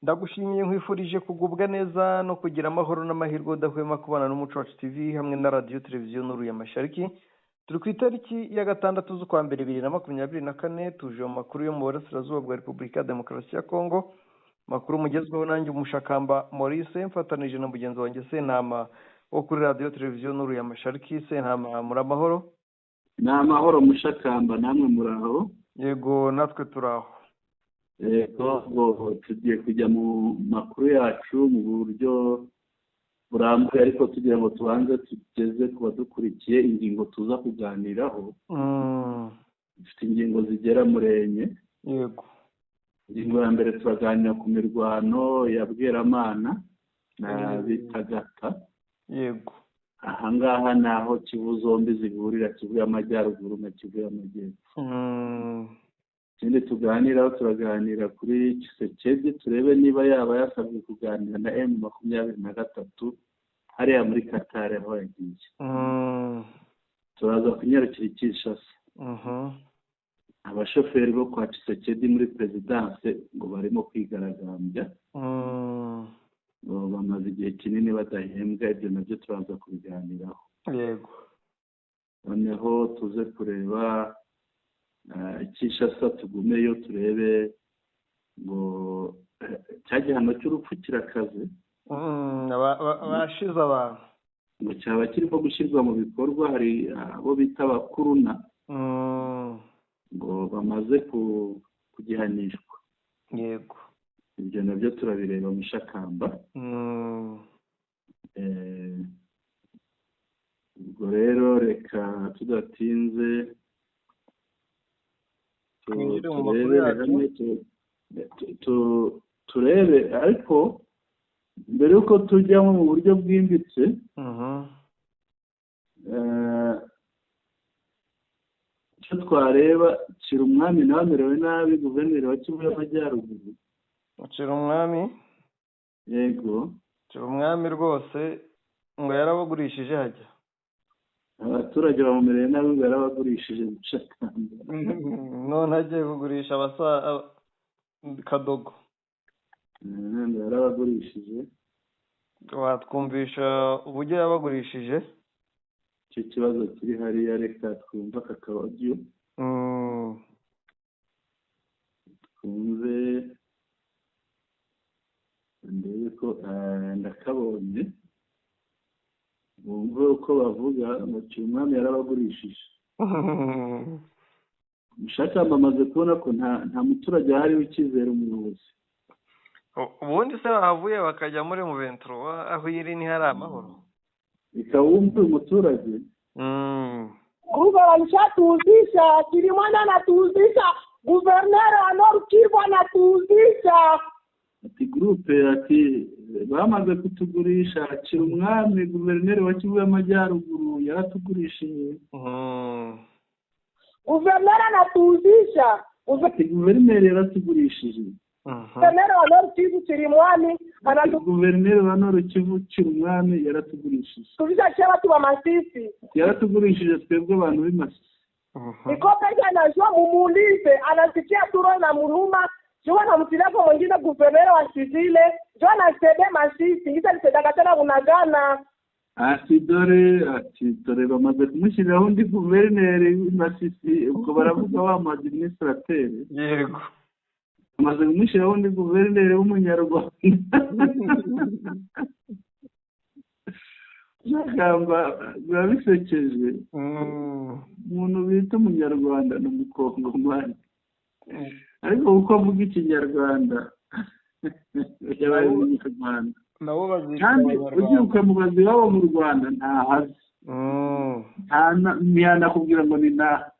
Ndagushimiye nkwifurije kugubwa neza no kugira amahoro n'amahirwe udahwema kubana n'Umuco Wacu TV hamwe na radio televiziyo Nuru ya Mashariki. Turi ku itariki ya 6 z'ukwa mbere 2024 tuje mu makuru yo mu burasirazuba bwa Repubulika ya Demokarasi ya Kongo. Makuru mugezweho nanjye Umushakamba Maurice mfatanije na mugenzi wanjye Sentama wo kuri radio televiziyo Nuru ya Mashariki. Sentama muri amahoro? Ni amahoro Mushakamba, namwe muraho? Yego natwe turaho. Tugiye kujya mu makuru yacu mu buryo burambuye, ariko tugira ngo tubanze tugeze ku badukurikiye ingingo tuza kuganiraho. Dufite ingingo zigera muri enye. Yego. Ingingo ya mbere turaganira ku mirwano ya Bweramana na Bitagata. Yego. Ahangaha naho Kivu zombi zihurira, Kivu y'Amajyaruguru na Kivu y'Amajyepfo. Ikindi tuganiraho, turaganira kuri Tshisekedi, turebe niba yaba yasabwe kuganira na M23 hariya muri Qatar aho yagiye. Turaza kunyarukira i Kinshasa. Abashoferi bo kwa Tshisekedi muri presidence ngo barimo kwigaragambya. Bamaze igihe kinini badahembwa, ibyo nabyo turaza kubiganiraho. Yego. Noneho tuze kureba Kinshasa, tugumeyo turebe ngo cya gihano cy'urupfu kirakaze. Bashize abantu ngo cyaba kirimo gushyirwa mu bikorwa. Hari abo bita abakuruna ngo bamaze kugihanishwa. Yego. Ibyo nabyo turabireba Mushakamba. Ubwo rero reka tudatinze turebe, ariko mbere yuko tujyamo mu buryo bwimbitse, icyo twareba Cirumwami nawe amerewe nabi, guverineri wa Kivu y'Amajyaruguru. Cirumwami? Yego. Cirumwami rwose ngo yarabagurishije hajya. Abaturage bamumereye nabi ngo yarabagurishije Mushakamba. None agiye kugurisha Kadogo. Yarabagurishije. Watwumvisha uburyo yabagurishije? Icyo kibazo kiri hariya, reka twumva kakababyo. Twumve ndebe ko ndakabonye. Bumve uko bavuga ngo Cirumwami yarabagurishije. Mushakamba amaze kubona ko nta muturage ahari w'icyizere umuyobozi. Ubundi se bahavuye bakajya muri M23 aho iri ni hari amahoro. Ikawumva umuturage. Grupo wanatuzisha, Kilimwana anatuzisha, guverneri wa Nord Kivu anatuzisha. Ati groupe ati bamaze kutugurisha, Cirumwami guverineri wa Kivu y'Amajyaruguru yaratugurishije. Guverneri anatuzisha. Ati guverineri yaratugurishije. Guverneri wa Nord Kivu Cirumwami guverineri wa Nord Kivu Cirumwami yaratugurishije. Tuzisha chama tu wa Masisi. Yaratugurishije twebwe abantu b'Imasisi. Niko pesa anajua mumuulize, anasikia turo na Muluma. Jua na mtilapo mwingine guverneri wa Sivile, jua na sede Masisi, ngisa lisedaka tena Bunagana. Ati dore bamaze kumushyiriraho undi guverineri w'Imasisi, ubwo baravuga wa administrateur. Yego. Bamaze kumushyiraho undi guverineri w'Umunyarwanda. Mushakamba biba bisekeje. Umuntu bita Umunyarwanda ni Umukongomani, ariko uko avuga Ikinyarwanda yabaye Umunyarwanda. Kandi ugiye ukamubaza iwabo mu Rwanda ntahazi. Ntiyanakubwira ngo ni naha.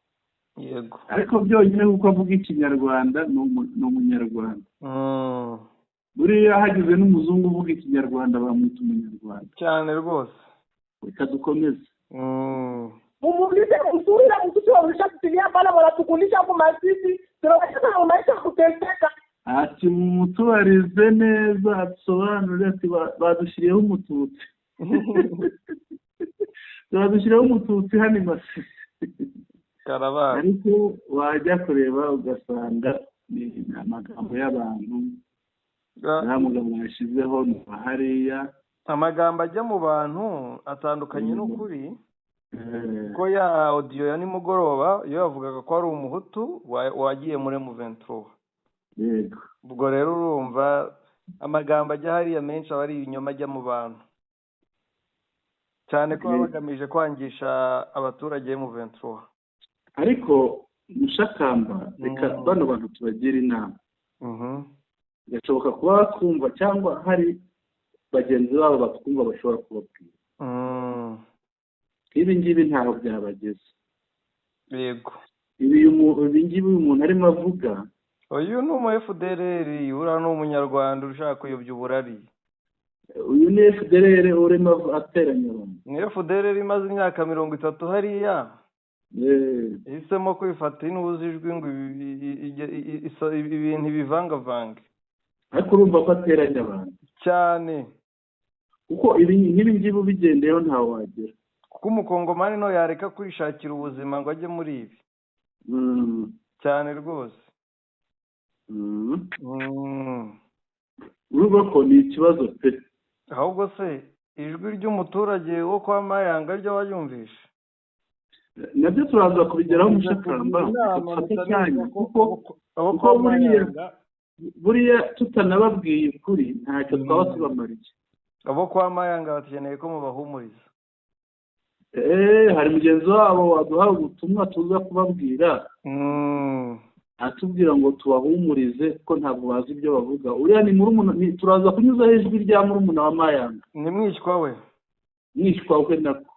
Yego. Ariko byonyine kuko avuga Ikinyarwanda ni Umunyarwanda. Buriya hagize n'umuzungu uvuga Ikinyarwanda bamwita Umunyarwanda cyane rwose. Reka dukomeze. Mumuulize mzuri na mtutu wa ulishakutulia pala wanatukulisha kwa Masisi, tunaweza maisha kuteseka. Ati mutubarize neza, asobanurire ati badushyiriyeho umututsi. Badushyiriyeho umututsi hano Masisi. Karabara. Ariko wajya kureba ugasanga ni amagambo y'abantu nta mugabo yashyizeho ni hariya. amagambo ajya mu bantu atandukanye n'ukuri, ko ya audio ya nimugoroba iyo yavugaga ko ari umuhutu wagiye muri M23. Yego. Ubwo rero urumva amagambo ajya hariya menshi aba ari ibinyoma ajya mu bantu, cyane ko baba bagamije kwangisha abaturage M23. Ariko Mushakamba, reka bano bantu tubagira inama. Gashoboka kuba batwumva cyangwa hari bagenzi babo batwumva bashobora kubabwira. Ibi ngibi ntaho byabageze. Yego. Ibi ngibi umuntu arimo avuga, uyu ni umu FDLR, uriya ni umunyarwanda ushaka kuyobya uburari. Uyu ni FDLR urimo ateranya abantu. Ni FDLR imaze imyaka 30 hariya. Ihisemo kwifata inuzijwe ngo ibintu bivangavange. Ariko urumva ko ateranya abantu cyane, kuko ibi ngibi bigendeyeho ntawe wagera. Kuko umukongomani no yareka kwishakira ubuzima ngo ajye muri ibi. Cyane rwose. Urumva ko ni ikibazo pe. Ahubwo se ijwi ry'umuturage wo kwa Mayanga ryo wayumvisha? Nabyo turaza kubigeraho Mushakamba, kuko buriya tutanababwiye ukuri ntacyo twaba tubamariye. Abo kwa Mayanga bakeneye ko mubahumuriza. Hari mugenzi wabo waduha ubutumwa tuza kubabwira, atubwira ngo tubahumurize ko ntabwo bazi ibyo bavuga. Uriya ni murumuna, turaza kunyuzaho ijwi rya murumuna wa Mayanga. Ni mwishwa we? Mwishwa we nako.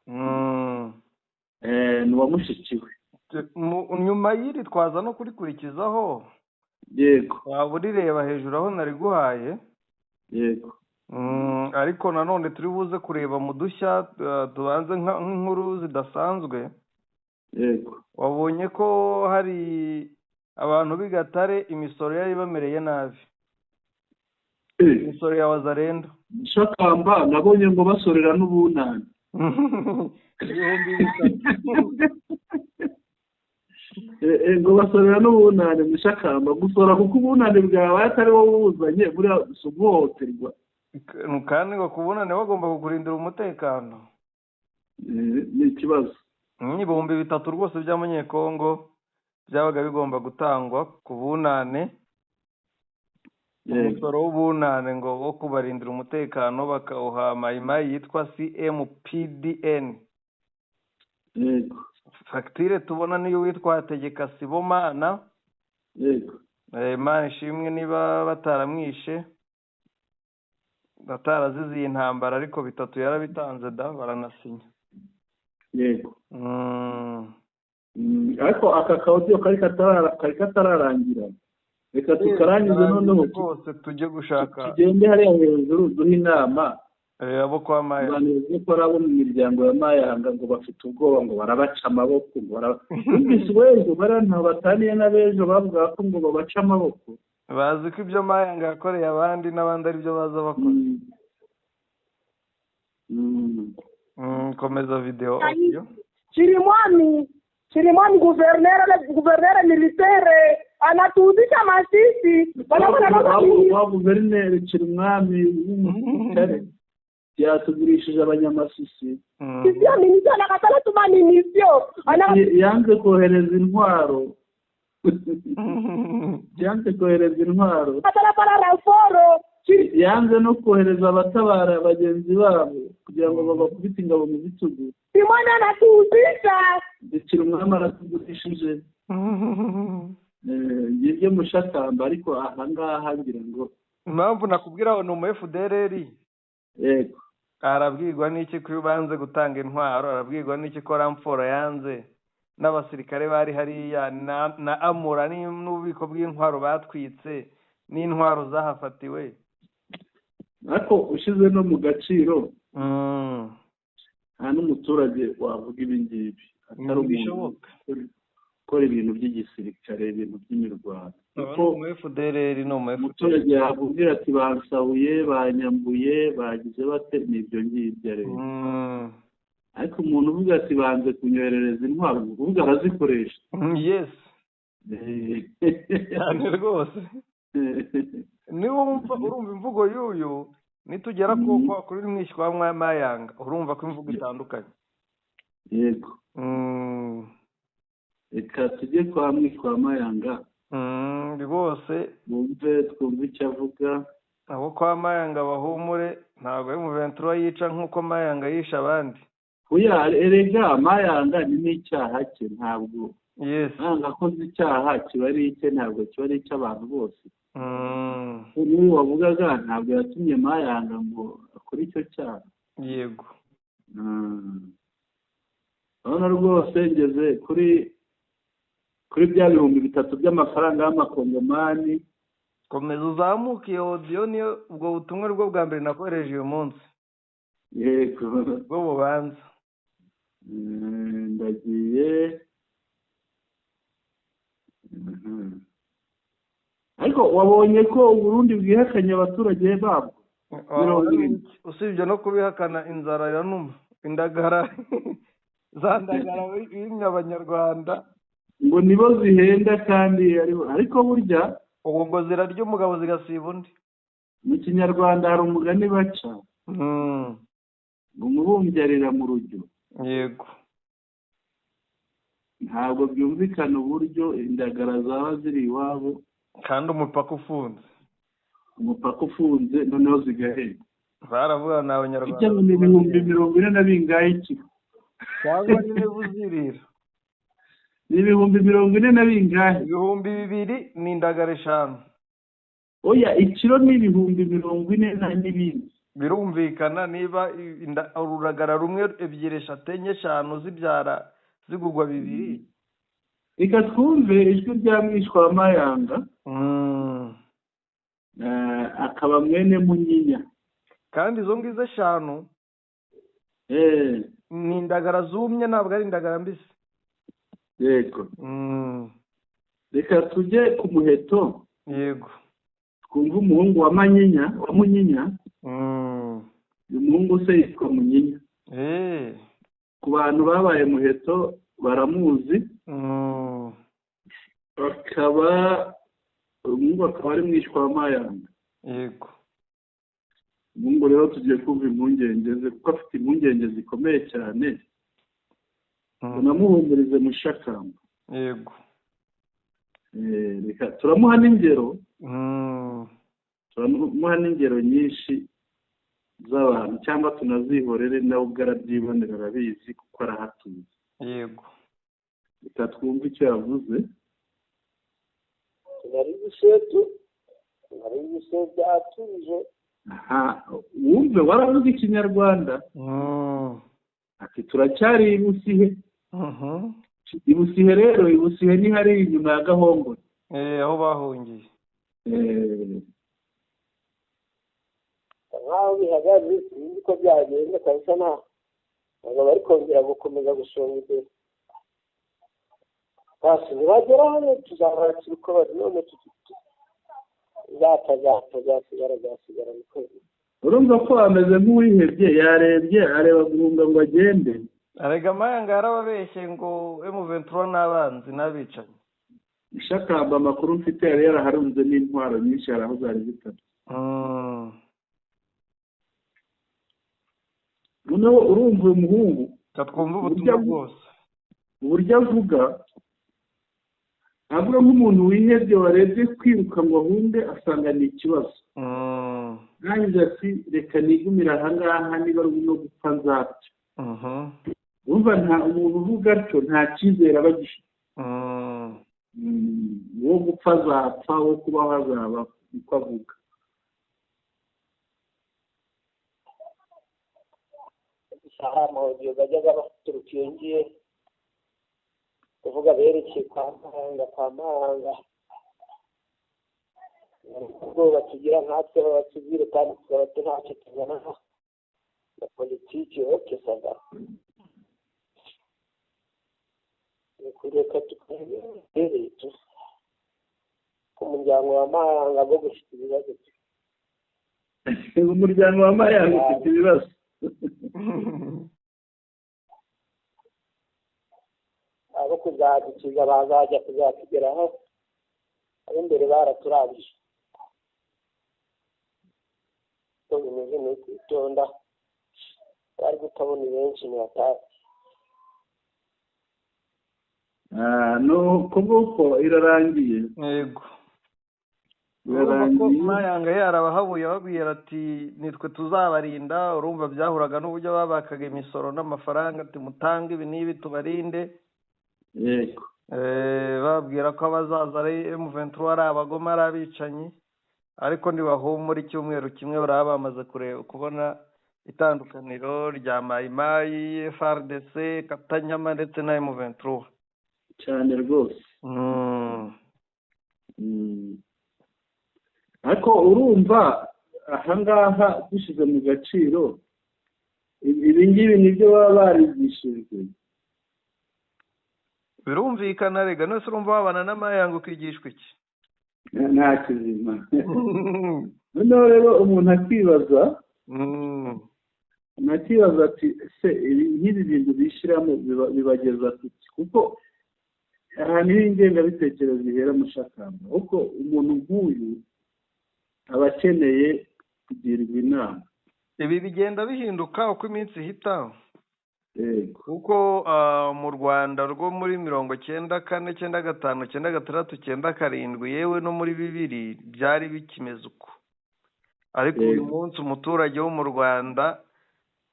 Ni uwamushikiwe. Nyuma y'iri twaza no kurikurikizaho. Yego. Waba urireba hejuru aho nari guhaye. Yego. Ariko nanone turi buze kureba mu dushya tubanze nk'inkuru zidasanzwe. Yego. Wabonye ko hari abantu b'igatare imisoro yari bamereye nabi. Imisoro ya Wazalendo. Mushakamba, nabonye ngo basorera n'ubunani. Ngo basorera n'ubunani Mushakamba, gusora kuko ubunani bwawe atari wowe ubuzanye buriya uguhohoterwa. Kandi ngo kubunane bagomba kukurindira umutekano. Ni ikibazo. Ibihumbi 3 rwose by'amanyekongo byabaga bigomba gutangwa ku bunane. Umusoro w'ubunane ngo wo kubarindira umutekano bakawuha mayimayi yitwa CMPDN. Yego. Fagitire tubona niyo witwa Tegeka Sibomana. Yego. Imana ishimwe niba bataramwishe, batarazize intambara, ariko 3 yarabitanze da baranasinya. Yego. Ariko aka kaudio kari katararangira. Reka tukarangize noneho rwose tujye gushaka. Tugende hariya hejuru duha inama. Abo kwa Mayanga. Abantu ko abo mu miryango ya Mayanga ngo bafite ubwoba ngo barabaca amaboko ngo wese baranta bataniye n'abejo bavuga ko ngo babaca amaboko. Bazi ko ibyo Mayanga yakoreye abandi n'abandi ari byo baza bakora. Komeza video audio. Chirimwami guvernere militaire anatuzisha masisi. Wa guvernere Chirimwami w'umusirikare yatugurishije abanyamasisi. Sio minisio nakatala tuma minisio. Yanze kohereza intwaro. Yanze kohereza intwaro. Atala para raforo. Yanze no kohereza abatabara bagenzi babo kugira ngo babakubite ingabo mu bitugu. Simona natuzisha. Chirimwami aratugurishije. Ngibyo Mushakamba, ariko aha ngaha ngira ngo impamvu nakubwira ngo ni umu FDLR. Yego. Arabwirwa n'iki ko banze gutanga intwaro, arabwirwa n'iki ko Ramforo yanze n'abasirikare bari hariya na Amura n'ububiko bw'intwaro batwitse n'intwaro zahafatiwe. Ariko ushize no mu gaciro nta n'umuturage wavuga ibi ngibi atari umuntu ukora ibintu by'igisirikare, ibintu by'imirwano. Kuko umuturage yakubwira ati bansahuye, banyambuye, bagize bate, n'ibyo ngibyo rero. Ariko umuntu uvuga ati banze kunyoherereza intwaro, uvuga arazikoresha. Yes. Cyane rwose. niba urumva imvugo y'uyu nitugera kuri mwishywa wa Mayanga urumva ko imvugo itandukanye. yego reka tujye kwa mwishywa wa Mayanga bose bumve twumve icyo avuga. abo kwa Mayanga bahumure ntabwo M23 yica nk'uko Mayanga yisha abandi. Oya erega Mayanga ni n'icyaha cye ntabwo yes Mayanga akoze icyaha kiba ari icye ntabwo kiba ari icy'abantu bose. Ubu wavugaga ntabwo yatumye Mayanga ngo akore icyo cyaha. yego urabona rwose ngeze kuri bya 3,000 by'amafaranga y'amakongomani. komeza uzamuke iyo audio niyo ubwo butumwa rwo bwa mbere nakoresheje uyu munsi. yego bwo bubanza ndagiye ariko wabonye ko Burundi bwihakanye abaturage babwo. usibye no kubihakana inzara iranuma indagara zandagara y'Abanyarwanda ngo nibo zihenda kandi ariko burya ubu ngo zirarya umugabo zigasiba undi. mu Kinyarwanda hari umugani baca ngo umubumbyi arira mu rujyo. yego ntabwo byumvikana uburyo indagara zaba ziri iwabo kandi umupaka ufunze noneho zigahenda. baravuga ni Abanyarwanda icyo ni 40 na bingahe kilo cyangwa nyine buzirira ni 40 na bingahe 2,000 ni indagara 5. oya ikiro ni 40 na n'ibindi. birumvikana niba ururagara rumwe 2, 3, 4, 5 zibyara zigugwa 2. reka twumve ijwi rya mwishywa wa Mayanga akaba mwene Munyinya. kandi izo ngizo 5 ni indagara zumye ntabwo ari indagara mbisi. yego reka tujye ku muheto. yego twumve umuhungu wa Munyinya. uyu muhungu se yitwa Munyinya. ku bantu babaye muheto baramuzi. umuhungu akaba ari mwishywa wa Mayanga. yego umuhungu rero tugiye kumva impungenge ze kuko afite impungenge zikomeye cyane. tunamuhumurize mu shakamba. yego reka turamuha n'ingero nyinshi z'abantu cyangwa tunazihorere nawe ubwo arabyibonera arabizi kuko arahatuye. yego reka twumve icyo yavuze. nari gusetu atuje. wumve waravuga Ikinyarwanda. ati turacyari ibusihe. ibusihe rero ibusihe ni hari inyuma ya Gahongore. aho bahungiye. nkaho bihagaze sinzi ko byagenda kabisa ntabwo bari kongera gukomeza gushonga imbere. basi nibagera hano tuzabakira uko bari none zasigara niko. urumva ko ameze nk'uwihebye yarebye areba guhunga ngo agende. arega Mayanga yarababeshye ngo M23 n'abanzi n'abicanyi. ishakamba amakuru mfite yari yaraharunze n'intwaro nyinshi hari aho zari zitatu. noneho urumva uyu muhungu twumva ubutumwa bwose uburyo avuga nk'umuntu wihebye warebye kwiruka ngo ahunde asanga ni ikibazo. nkanjye ati reka nigumire ahangaha niba ari no gupfa nzapfa. urumva nta umuntu uvuga atyo nta cyizere aba agifite. wo gupfa azapfa wo kubaho azaba niko avuga. aha amahugiro bajyaga baturuka iyo ngiye kuvuga berekeye kwa Mahanga ubwoba tugira nkatwe b'abasivile kandi tukaba ntacyo tubona na politiki yokesaga. kureka tukabereye ku muryango wa Mayanga bwo gufite ibibazo. umuryango wa Mayanga ufite ibibazo. abo kuzadukiza bazajya kuzatugeraho ab'imbere baraturabije. uko bimeze ni kwitonda bari gutabona benshi ni batari no kuvuko irarangiye. Yego. Irarangiye. Mayanga yarabahabuye babwira ati nitwe tuzabarinda, urumva byahuraga n'uburyo babakaga imisoro n'amafaranga ati mutange ibi n'ibi tubarinde. Yego. Babwira ko abazaza ari M23 ari abagoma ari abicanyi, ariko ntibahumura icyumweru kimwe baraba bamaze kubona itandukaniro rya Mayimayi, FARDC, Katanyama ndetse na M23 cyane rwose. Ariko urumva ahangaha dushyize mu gaciro ibi ngibi nibyo baba barigishijwe. Birumvikana rega nose urumva babana n'Amayanga ukigishwa iki? Nta kizima. Noneho rero umuntu akibaza ati se nk'ibi bintu bishyiramo bibageza kuki? Kuko ahantu h'ingengabitekerezo ihera mushakamba, kuko umuntu nk'uyu aba akeneye kugirwa inama. Ibi bigenda bihinduka uko iminsi ihita. Kuko mu Rwanda rwo muri 94, 95, 96, 97 yewe no muri 2000 byari bikimeze uko. Ariko uyu munsi umuturage wo mu Rwanda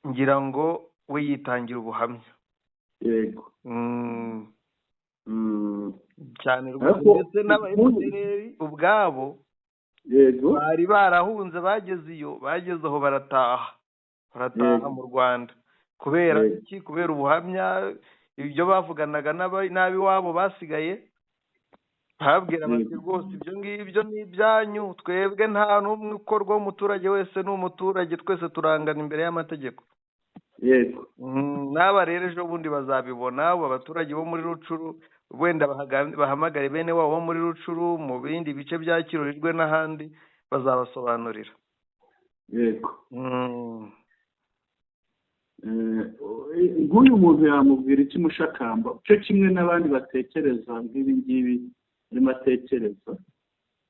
ngira ngo we yitangira ubuhamya. Yego. Cyane rwose ndetse n'abayobozi ubwabo bari barahunze bageze aho barataha mu Rwanda kubera iki? Kubera ubuhamya ibyo bavuganaga nabi wabo basigaye babwira bati rwose ibyo ngibyo ni ibyanyu, twebwe nta n'umwe ukorwa, umuturage wese ni umuturage, twese turangana imbere y'amategeko. Yego. N'aba rero ejo bundi bazabibona, abo abaturage bo muri Rucuru wenda bahamagare bene wabo bo muri Rucuru mu bindi bice bya Kirurirwe n'ahandi bazabasobanurira. Yego. Nk'uyu muntu yamubwira iki mushakamba cyo kimwe n'abandi batekereza nk'ibi ngibi arimo atekereza?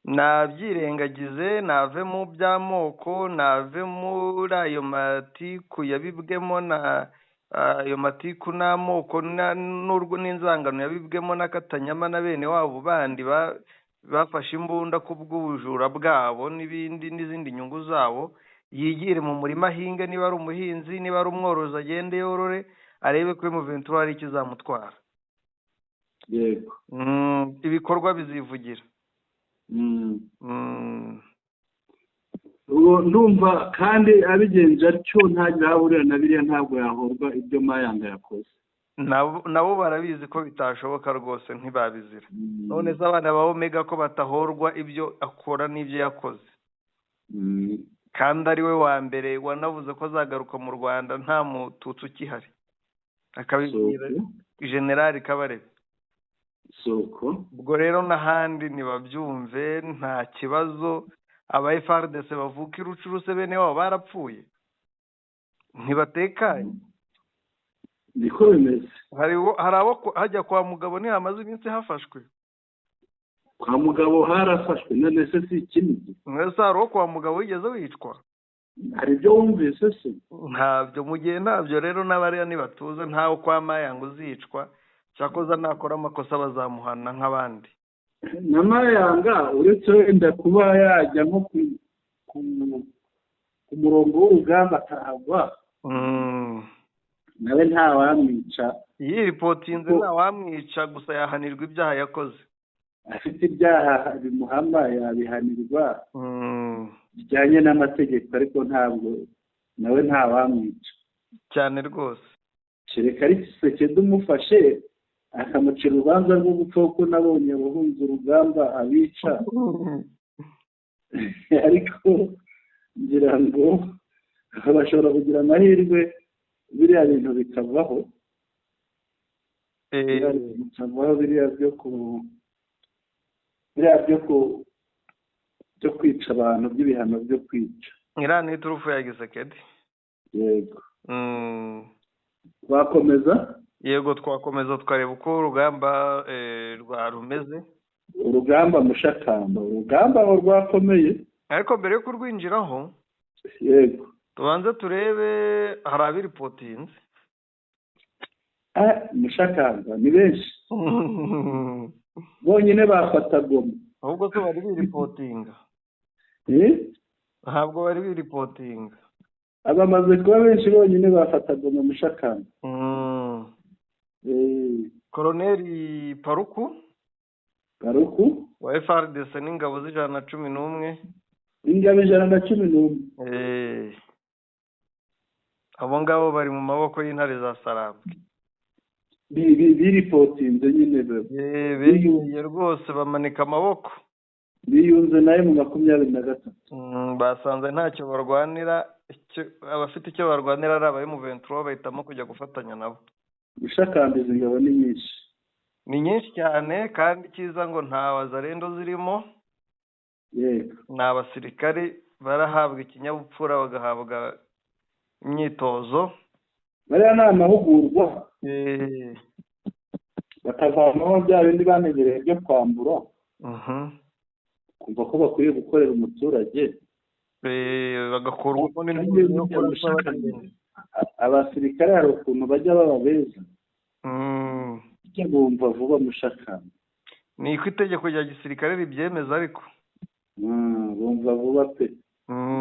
Nabyirengagize, nave mu by'amoko, nave muri ayo matiku yabibwemo na ayo matiku n'amoko n'inzangano yabibwemo na Katanyama na bene wabo bandi bafashe imbunda ku bw'ubujura bwabo n'izindi nyungu zabo. Yigire mu murima ahinge, niba ari umuhinzi, niba ari umworozi agende yorore, arebe ko M23 ari ikizamutwara. Yego. Ibikorwa bizivugira. Ndumva kandi abigenza atyo ntahurira na biriya ntabwo yahorwa ibyo Mayanga yakoze. Nabo barabizi ko bitashoboka rwose, ntibabizira. None se abana ba Omega ko batahorwa ibyo akora n'ibyo yakoze? Kandi ari we wa mbere wanavuze ko azagaruka mu Rwanda nta mututsi ukihari, akabibwira Generali Kabarebe. Ubwo rero n'ahandi ntibabyumve, nta kibazo. Aba FARDC bavuka Rucuru se bene wabo barapfuye, ntibatekanye. Niko bimeze. Hari abo hajya kwa Mugabo ntihamaze iminsi hafashwe. Kwa Mugabo harafashwe, none se si ikindi? Mwese hari uwo kwa Mugabo wigeze wicwa? Hari ibyo wumvise se? Ntabyo, mu gihe ntabyo rero n'abariya ntibatuze, ntawe kwa Mayanga uzicwa, cyakoze nakora amakosa bazamuhana nk'abandi. Na Mayanga uretse wenda kuba yajya nko ku murongo w'urugamba atahagwa, nawe ntawamwica. Iyi ripotinze ntawamwica, gusa yahanirwa ibyaha yakoze. Afite ibyaha bimuhama yabihanirwa bijyanye n'amategeko, ariko ntabwo nawe ntawamwica cyane rwose. Kereka ari Tshisekedi umufashe akamucira urubanza rwo gupfa, kuko nabonye abahunze urugamba abica. Ariko ngira ngo bashobora kugira amahirwe biriya bintu bikavaho, biriya byo kwica abantu, by'ibihano byo kwica. Iriya ni iturufu ya Tshisekedi. Yego. Twakomeza? Yego, twakomeza tukareba uko urugamba rumeze. Urugamba mushakamba, urugamba aho rwakomeye. Ariko mbere yo kurwinjiraho yego tubanze turebe hari abiripotinze mushakamba ni benshi bonyine bafata Goma ahubwo se bari biripotinga ntabwo bari biripotinga abamaze kuba benshi bonyine bafata Goma mushakamba Koloneli Paruku wa FARDC n'ingabo z'111 ingabo 111 abo ngabo bari mu maboko y'intare za Sarambwe biripotinze nyine biyunze rwose bamanika amaboko biyunze nayo mu 23 basanze ntacyo barwanira abafite icyo barwanira ari abaye mu 23 bahitamo kujya gufatanya nabo bishakambiza ingabo ni nyinshi cyane kandi cyiza ngo nta wazarendo zirimo yego ni abasirikare barahabwa ikinyabupfura bagahabwa imyitozo bariya ni amahugurwa bakavanaho bya bindi bamenyereye byo kwambura kumva ko bakwiye gukorera umuturage bagakurwamo n'indwara yo kurusha abasirikare hari ukuntu bajya baba beza bumva vuba mushakamba ni ko itegeko rya gisirikare ribyemeza ariko bumva vuba pe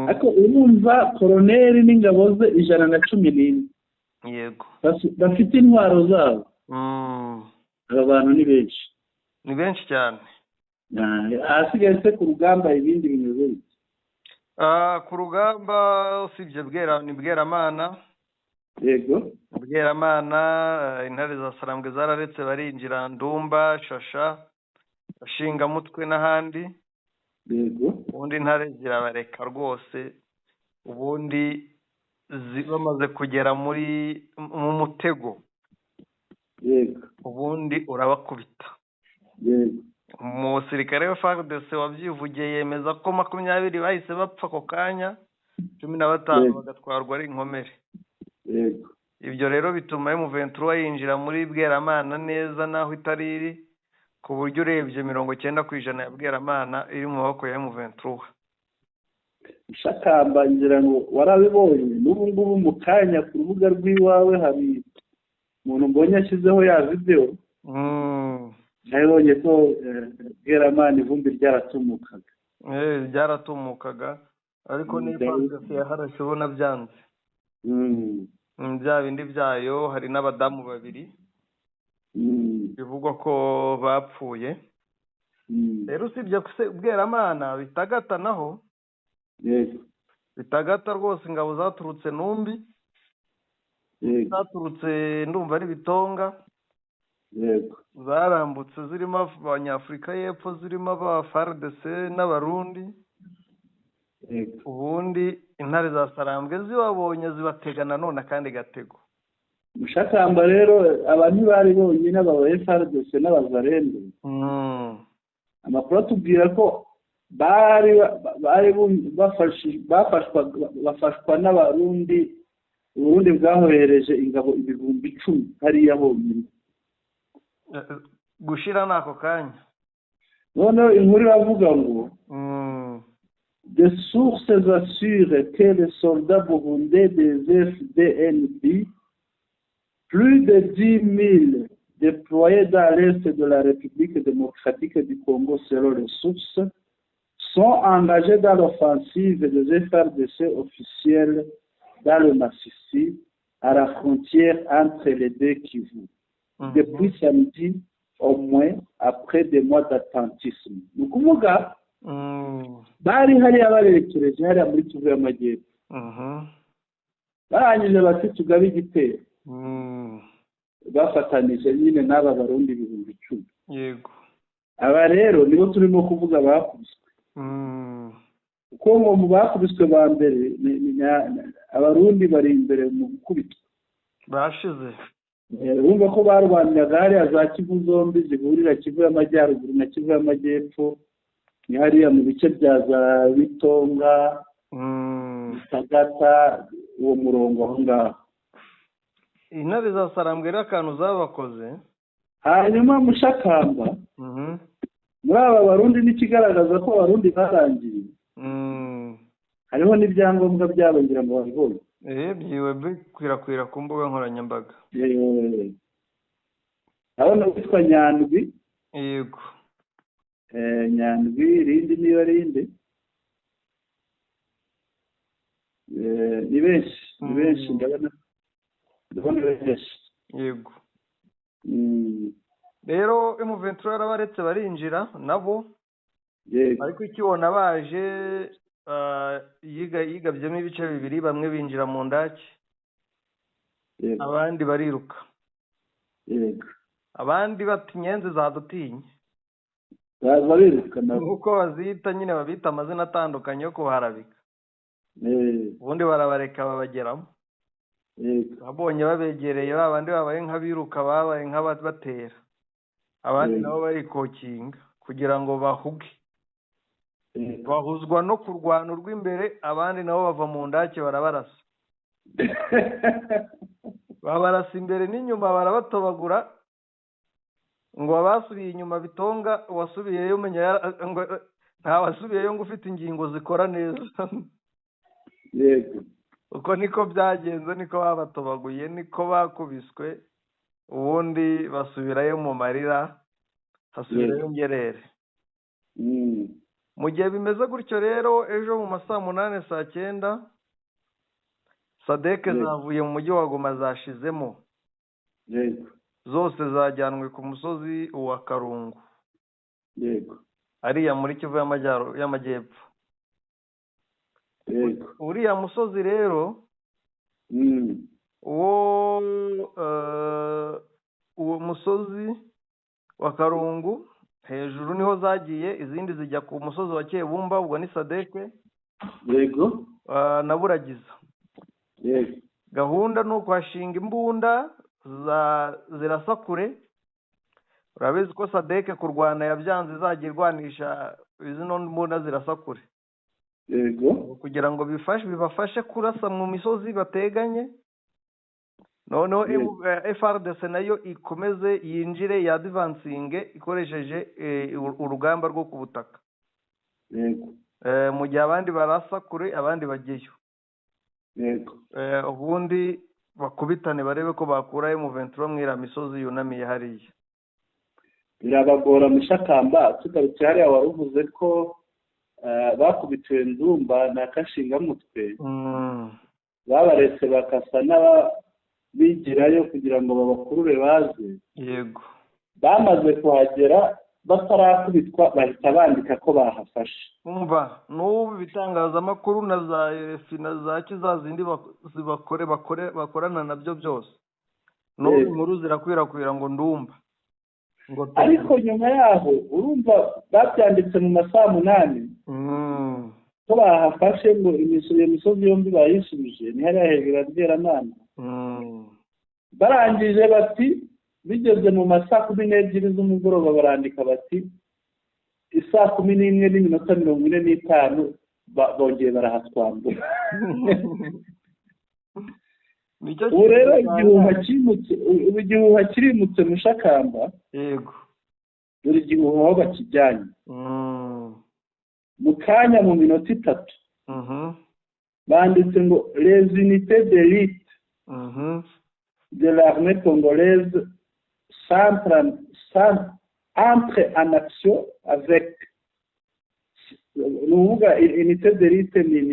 ariko urumva koroneri n'ingabo ze 111 yego bafite intwaro zabo aba bantu ni benshi cyane ahasigaye se ku rugamba ibindi bimeze bite ku rugamba usibye Bweramana yego Bweramana intare za Sarambwe zararetse barinjira Ndumba Shasha Bashingamutwe n'ahandi yego ubundi intare zirabareka rwose ubundi bamaze kugera mu mutego yego ubundi urabakubita yego umusirikare wa FARDC wabyivugiye yemeza ko 20 bahise bapfa ako kanya 15 bagatwarwa ari inkomere yego ibyo rero bituma M23 yinjira muri Bweramana neza naho itariri ku buryo urebye 90% ya Bweramana iri mu maboko ya M23 Shakamba ngira ngo warabibonye n'ubu ngubu mu kanya ku rubuga rw'iwawe hari umuntu mbonye ashyizeho ya video nabonye ko Bweramana ivumbi ryaratumukaga ryaratumukaga ariko n'ifangasi yaharashe ubona byanze bya bindi byayo hari n'abadamu babiri bivugwa ko bapfuye rero usibye Bweramana bitagata naho bitagata rwose ingabo zaturutse Numbi zaturutse ndumva ari Bitonga zarambutse zirimo abanyafurika y'epfo zirimo aba FARDC n'abarundi ubundi intare za Sarambwe zibabonye zibategana none kandi gatego mushakamba rero abantu bari bonyine aba FARDC n'abazarendo amakuru atubwira ko bafashwa n'abarundi uburundi bwahohereje ingabo 10,000 hariya honyine gushira nako kanya noneho inkuru iravuga ngo des sources assurent que les soldats burundais des FDNB plus de 10,000 déployés dans l'est de la République démocratique du Congo selon les sources sont engagés dans l'offensive des FARDC officiels dans le Massissi, à la frontière entre les deux Kivu. Depuis samedi, au moins, après des mois d'attentisme. Nous kuvuga bari hariya barekereje hariya muri Kivu y'Amajyepfo barangije bati tugabe igitero bafatanije nyine n'aba barundi 10,000 yego aba rero nibo turimo kuvuga bakubiswe kuko ngo mu bakubiswe ba mbere abarundi bari imbere mu gukubitwa bashize urumva ko barwaniraga hariya za Kivu zombi zihurira Kivu y'Amajyaruguru na Kivu y'Amajyepfo ni hariya mu bice bya za Bitonga Sagata uwo murongo aho ngaho intare za Sarambwe rero akantu zabakoze hanyuma mushakamba muri aba barundi n'ikigaragaza ko abarundi barangiye hariho n'ibyangombwa byabo ngira ngo babibonye. byiwe bikwirakwira ku mbuga nkoranyambaga. Abona witwa Nyandwi. Yego. Nyandwi rindi niyo rindi. Ni benshi ndabona benshi. Yego. Rero M23 yarabaretse barinjira nabo. Yego. Ariko ikibona baje yigabyemo ibice bibiri, bamwe binjira mu ndake. Yego. Abandi bariruka. Yego. Abandi bati Nyenzi zadutinye. Bariruka nabo. Uko bazita nyine babita amazina atandukanye yo kuharabika. Ubundi barabareka babageramo. Abonye babegereye babandi babaye nk'abiruka, babaye nk'abatera. Abandi nabo bari kokinga kugira ngo bahuge. Bahuzwa no kurwana urw'imbere, abandi nabo bava mu ndake barabarasa. Babarasa imbere n'inyuma barabatobagura, ngo abasubiye inyuma bitonga wasubiyeyo umenya ngo nta wasubiyeyo ngo ufite ingingo zikora neza. Yego. Uko niko byagenze, niko babatobaguye, niko bakubiswe, ubundi basubirayo mu marira, hasubirayo ngerere. Mu gihe bimeze gutyo rero, ejo mu masaa 8 saa 9 Sadeke zavuye mu mujyi wa Goma zashizemo. Yego. Zose zajyanwe ku musozi wa Karungu. Yego. Ariya muri Kivu y'amajyepfo. Yego. Uriya musozi rero uwo musozi wa Karungu hejuru niho zagiye, izindi zijya ku musozi wa Kebumba, ubwo ni Sadeke. Yego. Na Buragiza. Yego. Gahunda ni ukwashinga imbunda zirasa kure. Urabizi ko Sadeke kurwana yabyanze izajya irwanisha izino mbunda zirasa kure. Yego. Kugira ngo bibafashe kurasa mu misozi bateganye. Noneho FARDC nayo ikomeze yinjire ya advancinge ikoresheje urugamba rwo ku butaka. Yego. Mu gihe abandi barasa kure, abandi bagiyeyo. Yego. Ubundi bakubitane barebe ko bakura M23 mwira misozi yunamiye hariya. Birabagora Mushakamba, tugarutse hariya waruvuze ko bakubitiwe Ndumba na Kashingamutwe. Babaretse bakasa n'abigirayo kugira ngo babakurure baze. Yego. Bamaze kuhagera batarakubitwa bahita bandika ko bahafashe. Umva n'ubu bitangazamakuru na za fina za kizazindi bakorana nabyo byose. No inkuru zirakwirakwira ngo Ndumba. Ariko nyuma yaho urumva babyanditse mu masaa 8 ko bahafashe ngo imisozi yombi bayisubije ni hariya hejuru Rweramana. Barangije bati bigeze mu masaa 12 z'umugoroba barandika bati isaa 11:45 bongeye barahatwambura. Ubu rero igihuha kirimutse Mushakamba. Yego. Dore igihuha aho bakijyanye. Mu kanya mu minota 3 banditse ngo les unités d'élite de l'armée congolaise entre en action avec n'uvuga unité d'élite ni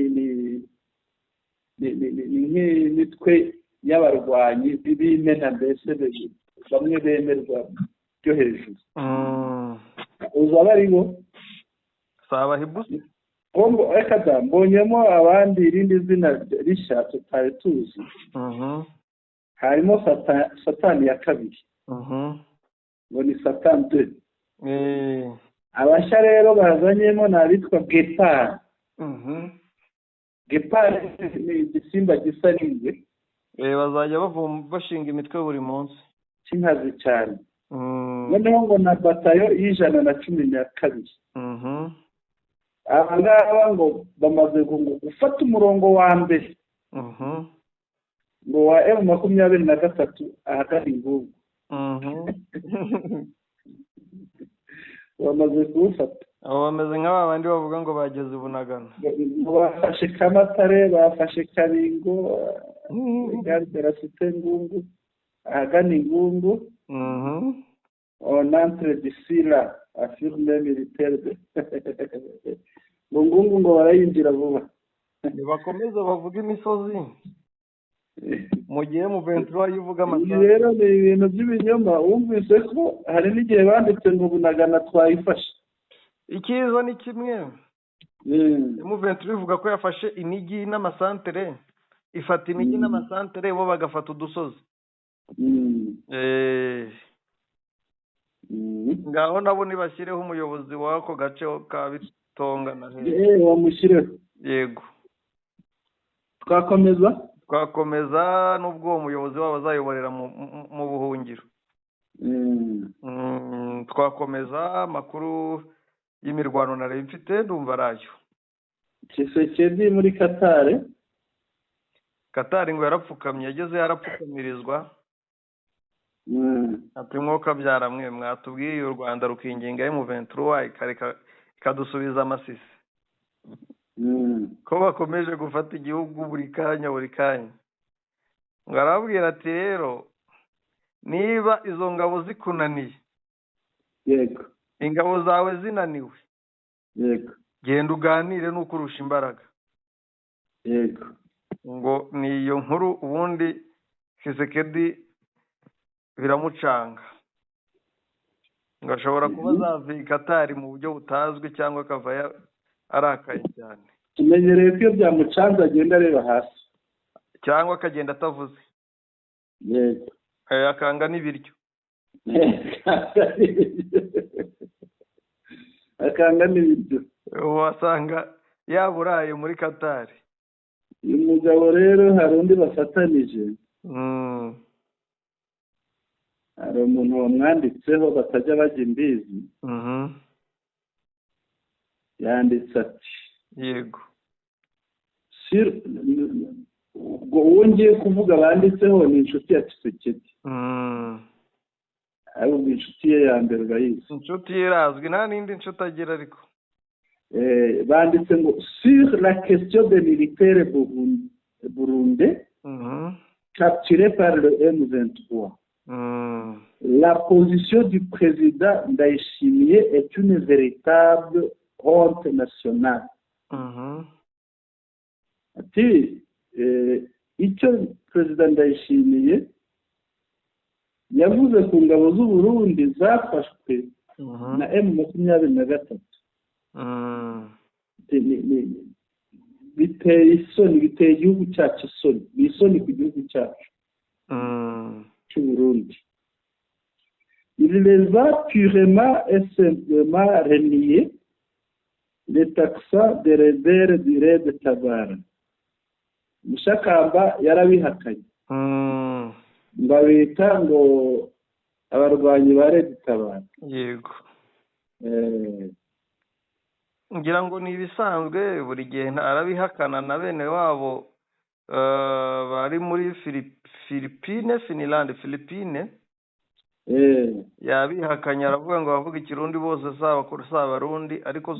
mitwe y'abarwanyi b'imena mbese bamwe bemerwa byo hejuru. Uzaba aribo saba hibusi Kongo ekada mbonyemo abandi irindi zina rishya tutari tuzi. Harimo Satani ya kabiri. Ngo ni Satani 2. Abashya rero bazanyemo nabitwa Gepard. Gepard ni igisimba gisa n'ingwe. Bazajya bashinga imitwe buri munsi. Kinkazi cyane. Noneho ngo na batayo y'112. Abangaba ngo bamaze gufata umurongo wa mbere. Ngo wa M23 ahagana Ingungu. Bamaze kuwufata. abo bameze nk'aba bandi bavuga ngo bageze Bunagana. bafashe Kamatare, bafashe Kabingo, gare site Ngungu, ahagana Ingungu, on entre d'ici là affirme militaire mu Ngungu ngo barayinjira vuba. Bakomeza bavuga imisozi mu gihe mu 23 yivuga Ibi rero ni ibintu by'ibinyoma. Wumvise ko hari n'igihe banditse ngo Bunagana twayifashe. Ikizo ni kimwe. Mu 23 ivuga ko yafashe imijyi n'amasantere, ifata imijyi n'amasantere bo bagafata udusozi. Ngaho nabo nibashyireho umuyobozi wako gace ka Bitonga na wamushyireho. Yego. Twakomeza n'ubwo uwo muyobozi wabo azayoborera mu buhungiro. Twakomeza amakuru y'imirwano na mfite ndumva arayo. Tshisekedi muri Qatar ngo yarapfukamye, yageze yarapfukamirizwa. Ati mwuka byaramwe mwatubwiye u Rwanda rukinginga mu 23 ikadusubiza amasisi. Ko bakomeje gufata igihugu buri kanya. Ngo arabwira ati rero niba izo ngabo zikunaniye, yego, ingabo zawe zinaniwe, yego, genda uganire n'ukurusha imbaraga. Yego. Ngo niyo nkuru ubundi Tshisekedi biramucanga. Ngo ashobora kuba zavi Qatar mu buryo butazwi cyangwa akava arakaye cyane. Tumenyereye ko iyo byamucanze agenda areba hasi cyangwa akagenda atavuze. Yego. Akanga n'ibiryo. Akanga n'ibiryo. Wasanga yaburaye muri Qatar. Uyu mugabo rero hari undi bafatanije. Hari umuntu wamwanditseho batajya bajya imbizi. Yanditse ati yego, ubwo wongeye kuvuga banditseho ni inshuti ya Tshisekedi. Ariko inshuti ye ya mbere urayizi. Inshuti ye irazwi, nta n'indi nshuti agira ariko. Banditse ngo sur la question des militaires burundais capturés par le M23. La position du président Ndayishimiye est une véritable honte nationale. Ati icyo perezida Ndayishimiye yavuze ku ngabo z'u Burundi zafashwe na M23 biteye isoni, biteye igihugu cyacu isoni, ni isoni ku gihugu cyacu cy'u Burundi. Il les a purement et simplement reniés, les taxants des rebelles du Red Tabara. Mushakamba yarabihakanye. Ngo abita ngo abarwanyi ba Red Tabara. Yego. Ngira ngo ni ibisanzwe buri gihe arabihakana na bene wabo bari muri Philippine. Yabihakanye aravuga ngo bavuga ikirundi bose saba abarundi, ariko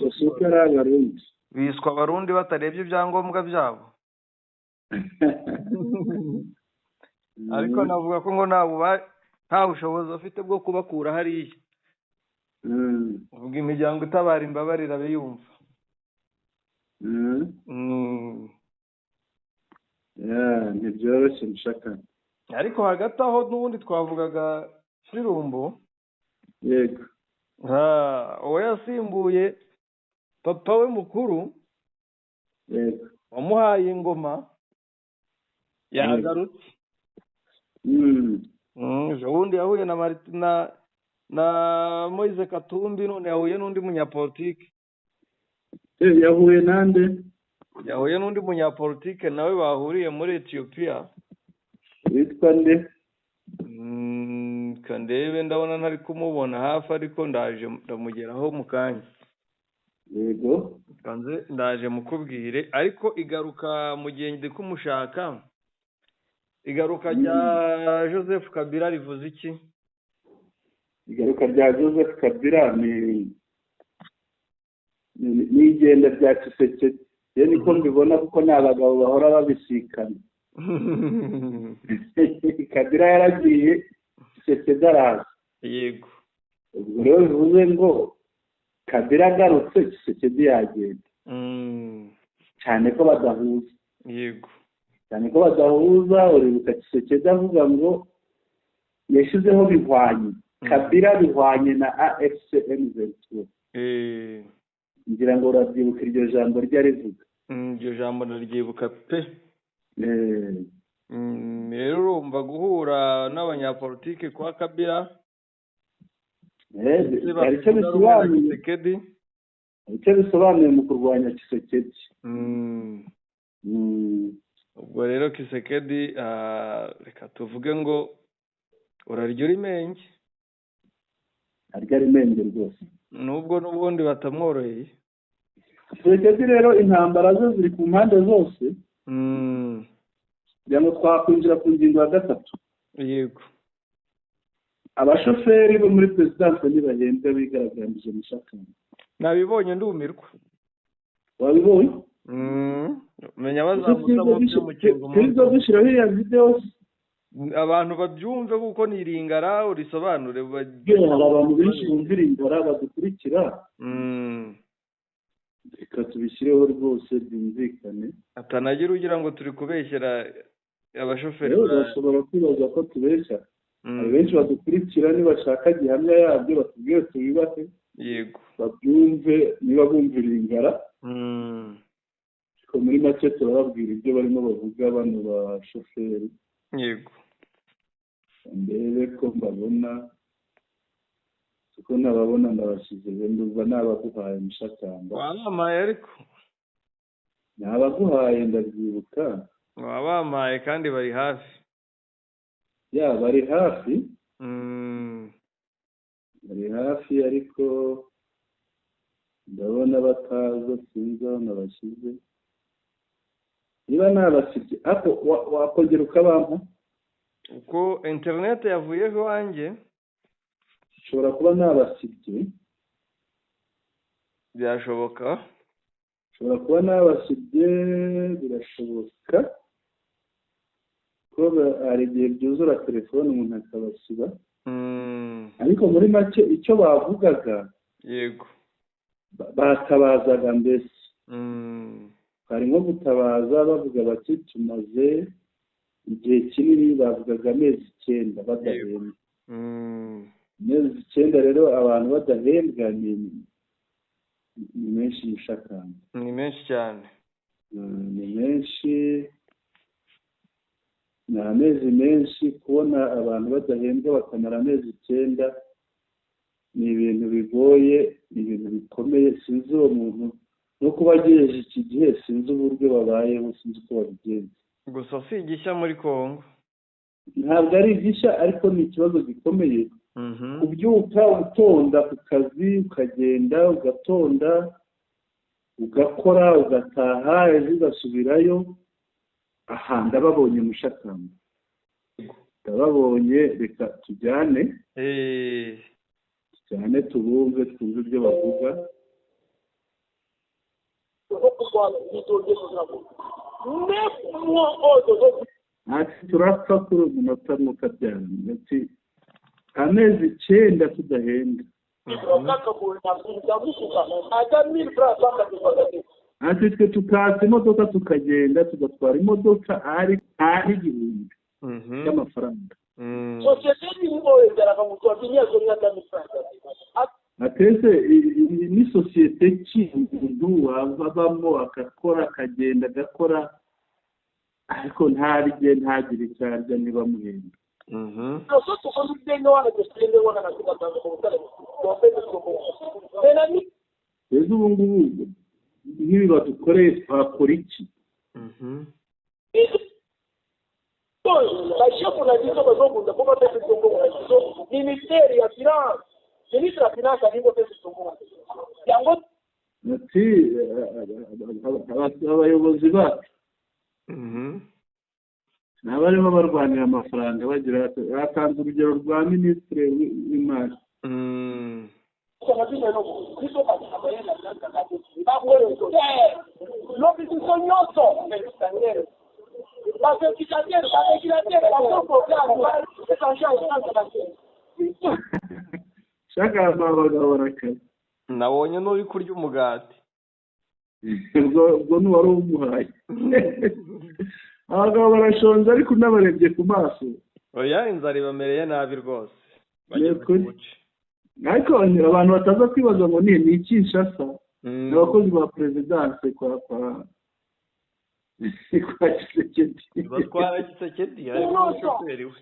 biswa abarundi batarebye ibyangombwa byabo. Ariko navuga ko ngo nta bushobozi afite bwo kubakura hariya. Uvuga imiryango itabara imbabarira biyumva. Ntibyoroshye mushaka. Ariko hagati aho n'ubundi twavugaga Shirumbo. Yego. Uwo yasimbuye papa we mukuru. Yego. Wamuhaye ingoma yagarutse. Ubundi yahuye na Moise Katumbi, none yahuye n'undi munyapolitike. Yahuye nande? Yahuye n'undi munyapolitike nawe bahuriye muri Ethiopia. Witwa nde? Kandebe ndabona ntari kumubona hafi, ariko ndaje ndamugeraho mu kanya. Yego. Kanze ndaje mukubwire, ariko igaruka mu gihe ndi kumushaka. Igaruka rya Joseph Kabila rivuze iki? Igaruka rya Joseph Kabila ni ni igenda rya Tshisekedi. Rero niko mbibona kuko ni abagabo bahora babisikana. Kabila yaragiye Tshisekedi araza. Yego. Ubwo rero bivuze ngo Kabila agarutse Tshisekedi yagenda. Cyane ko badahuza. Yego. Cyane ko badahuza, uribuka Tshisekedi avuga ngo yashyizeho bihwanye. Kabila bihwanye na AFC M23. Ngira ngo urabyibuka iryo jambo ryarivuga. Iryo jambo naryibuka pe. Rero urumva guhura n'abanyapolitike kwa Kabila icyo bisobanuye mu kurwanya Tshisekedi. Ubwo rero Tshisekedi reka tuvuge ngo urarya urimenge. Arya rimenge rwose. Nubwo n'ubundi batamworoheye. Tshisekedi rero intambara zo ziri ku mpande zose. Kugira ngo twakwinjira ku ngingo ya 3. Yego. Abashoferi bo muri perezidansi ntibahembwa bigaragambije mu Shakama. Nabibonye ndumirwa. Wabibonye? Menya bazamuza mu cyumba. Kwizo gushiraho ya video abantu babyumve kuko niringara urisobanure abantu benshi bumvira ingara badukurikira. Reka tubishyireho rwose byumvikane. Atanagira ugira ngo turi kubeshyera abashoferi. Bashobora kwibaza ko tubeshya. Abenshi badukurikira nibashaka gihamya yabyo batubwire tubibahe. Yego. Babyumve niba bumvira ingara. Ko muri make turababwira ibyo barimo bavuga bano bashoferi. Yego. Mbere ko mbabona kuko nababona ndabashize ndumva nabaguhaye mushakamba. Wabamaye ariko nabaguhaye ndabyibuka. Wabamaye kandi bari hafi. Ya bari hafi. Bari hafi ariko ndabona bataza sinzi aho nabashyize. Niba nabasibye ako wakongera ukabampa uko internet yavuyeho iwanjye ushobora kuba nabasibye. Byashoboka. Ushobora kuba nabasibye birashoboka ko ari igihe byuzura telefone umuntu akabasiba. Ariko muri make icyo bavugaga. Yego. Batabazaga mbese. Hari nko gutabaza bavuga bati tumaze igihe kinini, bavugaga amezi 9 badahembwa. Amezi 9 rero abantu badahembwa ni menshi mushakamba. Ni menshi cyane. Ni menshi. Ni amezi menshi kubona abantu badahembwa bakamara amezi 9. Ni ibintu bigoye, ni ibintu bikomeye. Sinzi uwo muntu no kuba agejeje iki gihe, sinzi uburyo babayeho, sinzi uko babigenza. Gusa si igishya muri Kongo. Ntabwo ari igishya ariko ni ikibazo gikomeye. Kubyuka utonda ku kazi ukagenda ugatonda ugakora ugataha ejo ugasubirayo. Aha ndababonye mushakamba. Ndababonye reka tujyane. Tujyane tubumve twumve ibyo bavuga. Ati turapfa kuri umunota mukabyara. Ati amezi 9 tudahembwa. Ati twe tukatse imodoka tukagenda tugatwara imodoka ari igihumbi y'amafaranga. Atese ni sosiyete ki umuntu wabamo akakora akagenda agakora ariko ntagire icyarya niba muhenda. Ejo ubu ngubu nk'ibi badukoreye twakora iki? Bashefu na jizo bazonguza kuba pesa tongo so ministeri ya finance ministra finance alingo pesa tongo yango ati abayobozi bacu n'abarimo barwanira amafaranga bagira batanze urugero rwa ministre w'imari nabonye n'uri kurya umugati ubwo n'uwari umuhaye abagabo barashonje ariko unabarebye ku maso oya inzara ibamereye nabi rwose ariko abantu bataza kwibaza ngo ni Kinshasa abakozi ba perezidanse kwa Tshisekedi batwara Tshisekedi harimo umushoferi we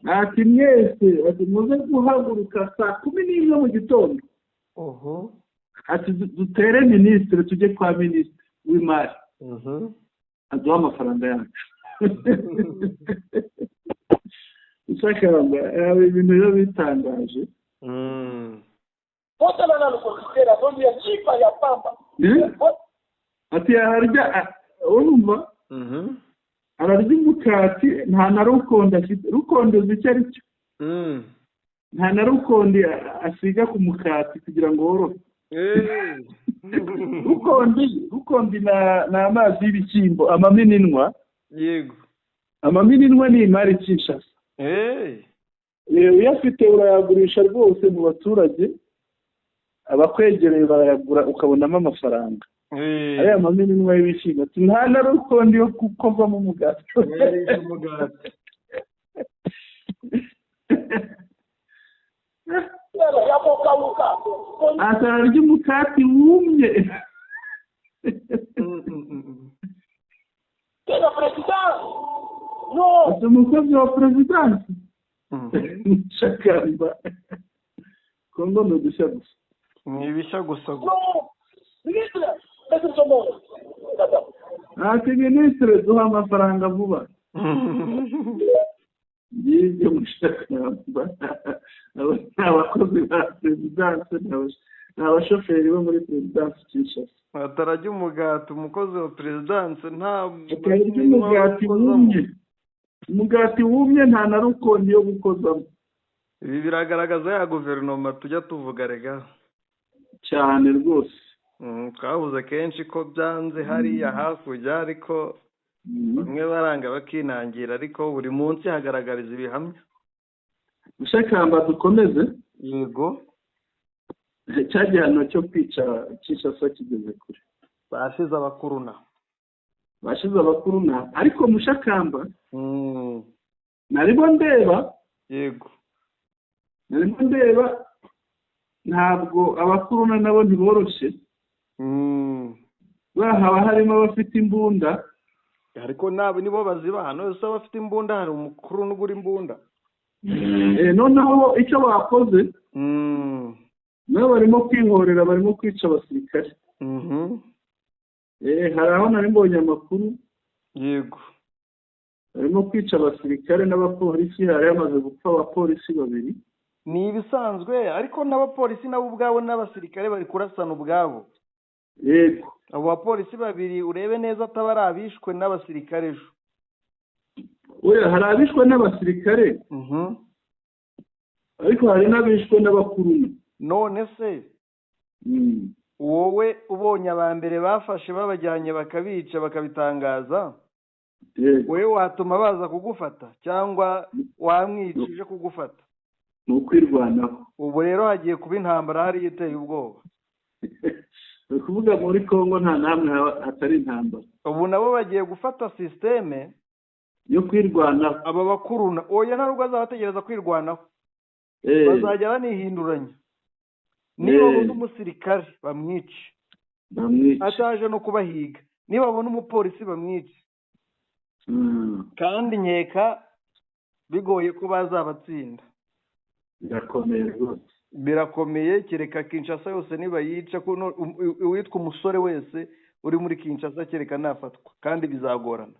ati mwese muze guhaguruka saa 11 mu gitondo ati dutere minisitiri tujye kwa minisitiri w'imari aduha amafaranga yacu ishakamba yawe ibintu rero bitangaje ati harya urumva ararya umukati nta na rukondo afite rukondo icyo ari cyo nta na rukondo asiga ku mukati kugira ngo worohe rukondi ni amazi y'ibishyimbo amamininwa yego amamininwa ni imari Kinshasa uyafite urayagurisha rwose mu baturage abakwegereye barayagura ukabonamo amafaranga ariya mamininwa y'ibishyimbo nta na rukondi yo gukorwamo umugati ararya umukati wumye ati umukozi wa perezidansi shakamba kongo ni udushya gusa ni ibishya gusa ati minisitiri duha amafaranga vuba y'ibyo mushakamba ni abakozi ba perezidansi ni abashoferi bo muri perezidansi Kinshasa atarajya umugati umukozi wa perezidansi atarajya umugati wumye umugati wumye nta na rukondi yo gukozamo ibi biragaragaza ya guverinoma tujya tuvuga rega cyane rwose twavuze kenshi ko byanze hariya hakurya ariko bamwe baranga bakinangira ariko buri munsi hagaragariza ibihamya ushakamba dukomeze yego cya gihano cyo kwica Kinshasa kigeze kure bashize abakuruna ariko mushakamba narimo ndeba yego ntabwo abakuruna nabo ntiboroshye haba harimo abafite imbunda ariko nabo nibo baziba hano yose abafite imbunda hari umukuru n'ugura imbunda noneho icyo bakoze nabo barimo kwihorera barimo kwica abasirikare hari aho nari mbonye amakuru yego barimo kwica abasirikare n'abapolisi hari hamaze gupfa abapolisi 2 ni ibisanzwe ariko n'abapolisi nabo ubwabo n'abasirikare bari kurasana ubwabo yego abo bapolisi 2 urebe neza atabari abishwe n'abasirikare ejo oya hari abishwe n'abasirikare ariko hari n'abishwe n'abakuruna none se wowe ubonye abambere bafashe babajyanye bakabica bakabitangaza wowe watuma baza kugufata cyangwa wamwicije kugufata ni ukwirwanaho ubu rero hagiye kuba intambara hariya iteye ubwoba ni ukuvuga muri Kongo nta namwe hatari intambara ubu nabo bagiye gufata sisiteme yo kwirwanaho aba bakuruna oya nta nubwo azabategereza kwirwanaho bazajya banihinduranya niba babona umusirikare bamwice ataje no kubahiga niba babona umupolisi bamwice kandi nkeka bigoye ko bazabatsinda birakomeye kereka Kinshasa yose niba yica uwitwa umusore wese uri muri Kinshasa kereka nafatwa kandi bizagorana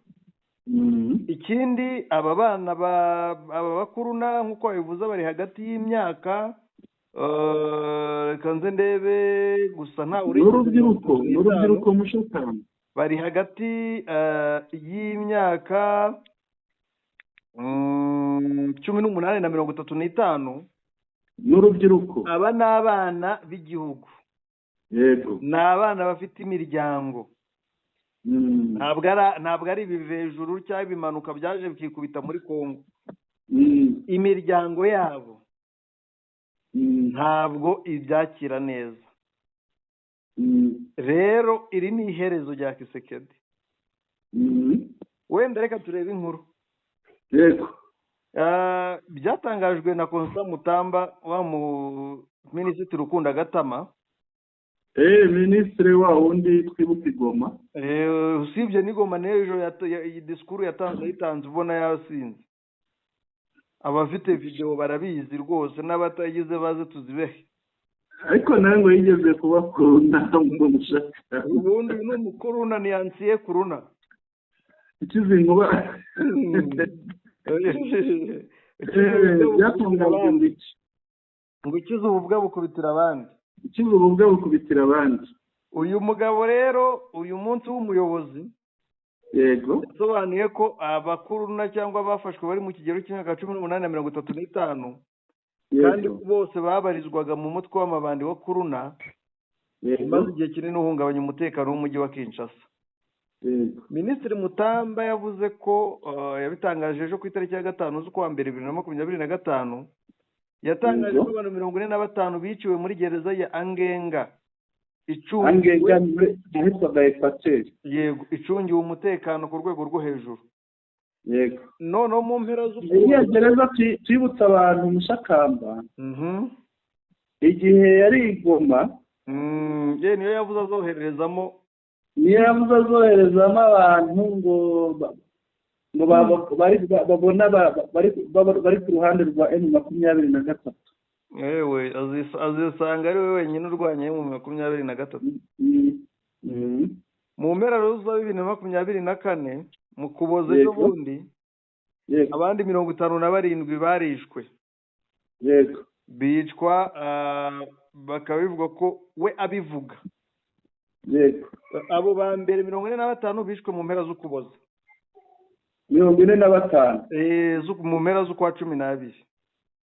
ikindi aba bana aba bakuruna nk'uko babivuze bari hagati y'imyaka reka nze ndebe gusa nta n'urubyiruko mushaka. Bari hagati y'imyaka 18 na 35 n'urubyiruko. aba ni abana b'igihugu, Yego. ni abana bafite imiryango, ntabwo ari ibivejuru cyangwa ibimanuka byaje bikikubita muri Kongo. Imiryango yabo ntabwo ibyakira neza. Rero iri ni iherezo rya Kisekedi. Wenda reka turebe inkuru. Yego. Byatangajwe na Constant Mutamba wa mu Minisitiri Rukunda Gatama. Minisitiri wa wundi twibuka Igoma. Usibye n'Igoma n'ejo disikuru yitanze ubona yasinze. Abafite video barabizi rwose, n'abatagize baze tuzibehe. Ariko nango yigeze kubakunda ngo mushaka. Ubundi n'umukuru na niyansiye kuruna. Ikizi nkuba. Byatunganye iki? Ngo ikize ububwa bukubitira abandi. Ikize ububwa bukubitira abandi. Uyu mugabo rero uyu munsi w'umuyobozi, yego, yasobanuye ko abakuruna cyangwa abafashwe bari mu kigero cy'imyaka 18 na 35 kandi bose babarizwaga mu mutwe w'amabandi wa kuruna, maze igihe kinini uhungabanya umutekano w'umujyi wa Kinshasa. Minisitiri Mutamba yavuze ko yabitangaje ejo ku itariki ya 5 z'ukwa mbere 2025, yatangaje ko abantu 45 biciwe muri gereza ya Angenga icungiwe umutekano ku rwego rwo hejuru. Yego. Noneho mu mpera z'ukwezi gereza twibutsa abantu Mushakamba. Igihe yari Igoma, niyo yavuze azoherezamo abantu ngo babona bari ku ruhande rwa M23. Ewe azisanga ari we wenyine urwanya M23. Mu mpera za 2024 mu Kuboza cy'ubundi abandi 57 barishwe. Yego. Bicwa bakabivuga ko we abivuga. Yego. Abo ba mbere 45 bishwe mu mpera z'Ukuboza. 45 mu mpera z'ukwa 12.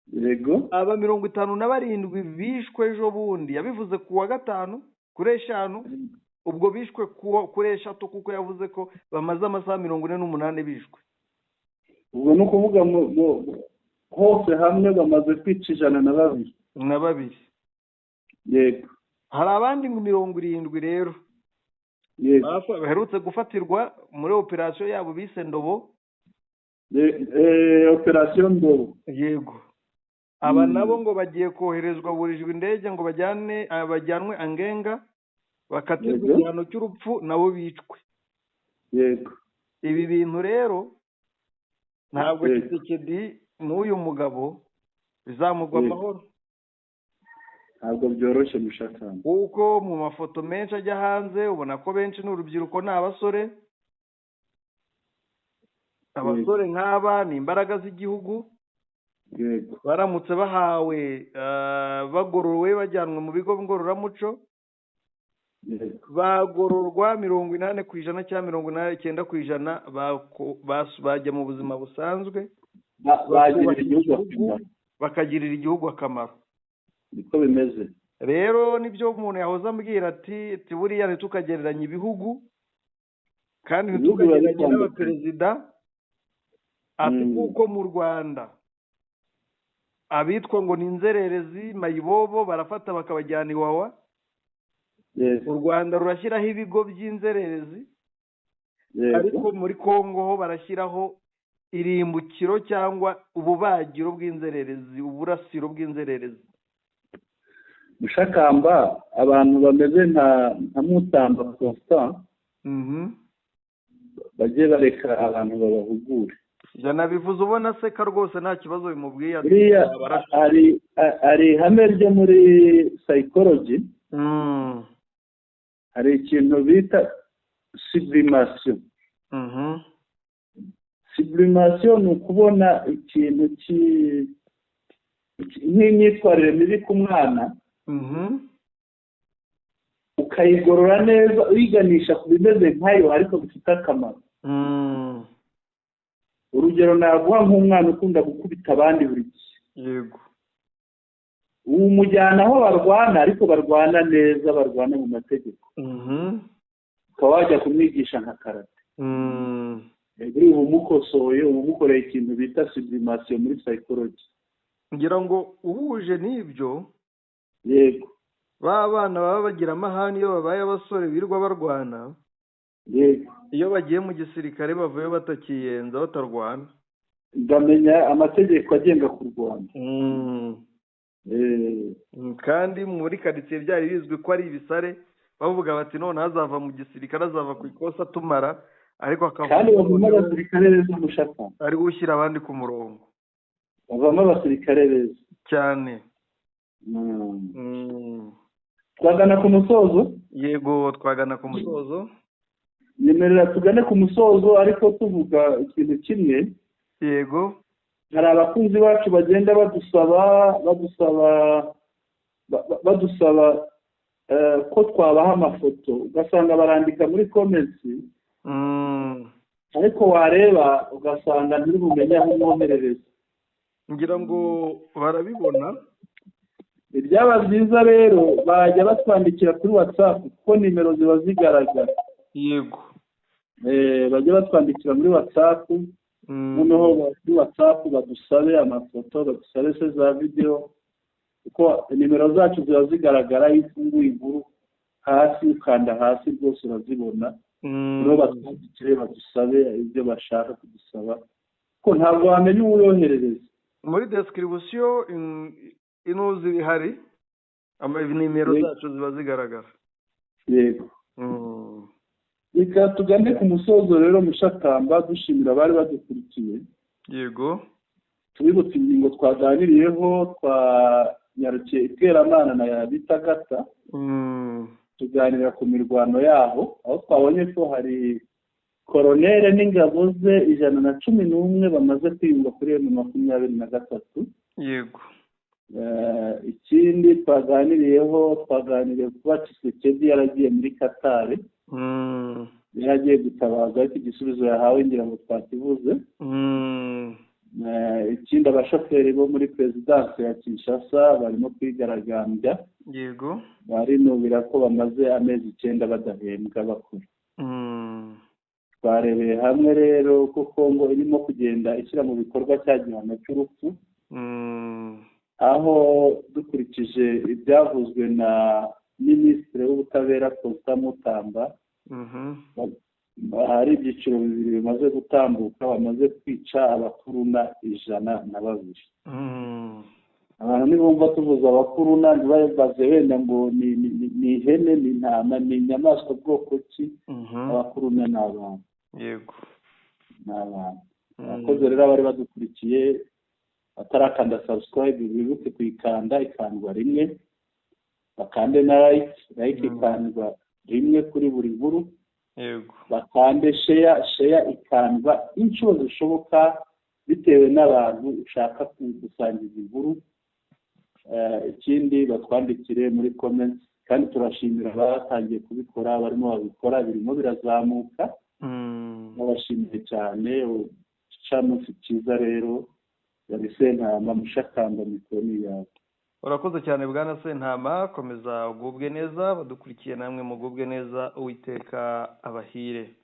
Yego. Aba 57 bishwe ejo bundi, yabivuze ku wa 5 kuri 5, ubwo bishwe kuri 3 kuko yavuze ko bamaze amasaha 48 bishwe. Ubwo no kuvuga hose hamwe bamaze kwica 102. Yego. Hari abandi 70 rero. Yego. Baherutse gufatirwa muri operation yabo bise Ndobo. Operation Ndobo. Yego. Aba nabo ngo bagiye koherezwa burijwe indege ngo bajyanwe Angenga, bakatirwa igihano cy'urupfu nabo bicwe. Yego. Ibi bintu rero ntabwo Kisekedi n'uyu mugabo bizamugwa amahoro. Ntabwo byoroshye Mushakamba. Kuko mu mafoto menshi ajya hanze ubona ko benshi n'urubyiruko n'abasore. Abasore nk'aba ni imbaraga z'igihugu. Yego. Baramutse bahawe bagorowe bajyanwe mu bigo ngororamuco. Bagororwa 80% cyangwa 89% bajya mu buzima busanzwe, bakagirira igihugu akamaro. Niko bimeze. Rero nibyo umuntu yahoza ambwira ati buriya ntitukagereranya ibihugu kandi ntitukagereranya n'abaperezida. Ati kuko mu Rwanda abitwa ngo ni inzererezi mayibobo barafata bakabajyana Iwawa. U Rwanda rurashyiraho ibigo by'inzererezi, ariko muri Kongo ho barashyiraho irimbukiro cyangwa ububagiro bw'inzererezi, uburasiro bw'inzererezi. Mushakamba abantu bameze nka Mutamba Constant bagiye bareka abantu babahugure. Jana bivuze ubona seka rwose nta kibazo bimubwiye. Ari ihame ryo muri psychology. Hari ikintu bita sublimation. Sublimation ni ukubona ikintu nk'imyitwarire mibi ku mwana, ukayigorora neza uyiganisha ku bimeze nkayo ariko bifite akamaro. urugero naguha nk'umwana ukunda gukubita abandi buri gihe, yego, umujyana aho barwana ariko barwana neza, barwana mu mategeko, ukaba wajya kumwigisha nka karate, buri umukosoye umukoreye ikintu bita sublimation muri psychology. ngira ngo uhuje n'ibyo, yego, ba bana baba bagira amahane iyo babaye abasore birirwa barwana, yego, iyo bagiye mu gisirikare bavuye batakiyenza batarwana, ndamenya amategeko agenga kurwana. kandi muri karitsiye byari bizwi ko ari ibisare, bavuga bati none azava mu gisirikare azava ku ikosa tumara, ariko akavuga kandi bavamo abasirikare beza mushaka, ari gushyira abandi ku murongo, bavamo abasirikare beza cyane. twagana ku musozo. Yego, twagana ku musozo. Nyemerera tugane ku musozo ariko tuvuga ikintu kimwe. Yego, hari abakunzi bacu bagenda badusaba ko twabaha amafoto, ugasanga barandika muri comments, ariko wareba ugasanga ntiri bumenye aho umwoherereza. ngira ngo barabibona. Ibyaba byiza rero bajya batwandikira kuri WhatsApp kuko nimero ziba zigaragara. Yego, bajya batwandikira muri WhatsApp, noneho kuri WhatsApp badusabe amafoto, badusabe se za video, kuko nimero zacu ziba zigaragara. Iyo ufunguye inkuru hasi ukanda hasi rwose urazibona, noneho batwandikire badusabe ibyo bashaka kudusaba, ko ntabwo wamenya uwoherereza. muri description inuzi bihari, nimero zacu ziba zigaragara. Yego. Reka tugane ku musozo rero mushakamba, dushimira abari badukurikiye. Yego, tubibutse ingingo twaganiriyeho, twanyarukiye iteramana na Bitagata, tuganira ku mirwano yaho, aho twabonye ko hari koronere n'ingabo ze 111 bamaze kwiyunga kuri M23. yego, ikindi twaganiriye kuba Tshisekedi yaragiye muri Qatar, yaragiye gutabaza ariko igisubizo yahawe ngira ngo twakivuze. Ikindi abashoferi bo muri perezidansi ya Kinshasa barimo kwigaragambya. yego, barinubira ko bamaze amezi 9 badahembwa bakora. Twarebeye hamwe rero ko Kongo irimo kugenda ishyira mu bikorwa cya gihano cy'urupfu, aho dukurikije ibyavuzwe na minisitiri w'ubutabera Constant Mutamba, hari ibyiciro bibiri bimaze gutambuka, bamaze kwica abakuruna 102. abantu nibumva tuvuze abakuruna ntibabaze wenda ngo ni ihene, ni intama, ni inyamaswa bwoko ki. abakuruna ni abantu. yego, ni abantu. abakozi rero bari badukurikiye batarakanda subscribe bibuke kuyikanda, ikandwa rimwe, bakande na like ikandwa rimwe kuri buri nkuru. yego, bakande share ikandwa inshuro zishoboka bitewe n'abantu ushaka gusangiza inkuru. Ikindi batwandikire muri comments, kandi turashimira abatangiye kubikora, barimo babikora, birimo birazamuka. Nabashimiye cyane. Ucamunsi cyiza rero yari Sentama Mushakamba, mikoni yawe. urakoze cyane bwana Sentama, komeza ugubwe neza, badukurikiye namwe mugubwe neza, Uwiteka abahire.